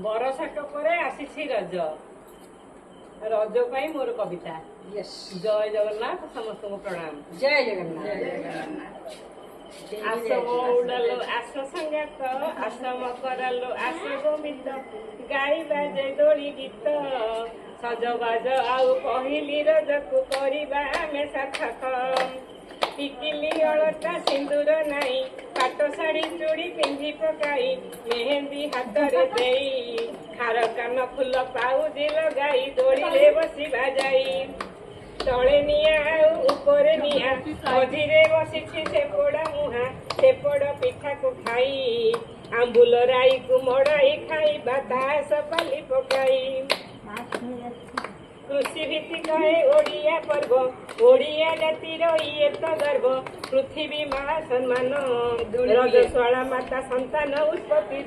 बरसाक परे आसीछि रज रज पाई मोर कविता। जय जगन्नाथ समस्त को प्रणाम। जय जगन्नाथ। आसम उड़ालो आस संगात आसम करालो आस गोमित गाई बाजे दोली गीत सजबाज आउ पहिली रजकु करिबा आमे सार्थक टिकिली अलता सिंदूर नाई पाट शाढ़ी चूड़ी पिंधि पकाई मेहंदी हाथ रे देई खार कान फूल पाउजी लगाई दोली बसी बाजाई तले निया ऊपर निया मझिरे बसिछि सेपड़ा मुहा सेपड़ पिठा को खाई आंबुल राई को मड़ाई खाई बातास पाली पकाई कृषि भित्तिक है ओडिया पर्व ओडिया जातिर इए तो गर्व पृथ्वी माँ सम्मान रजस्वला माता संतान उत्पत्ति।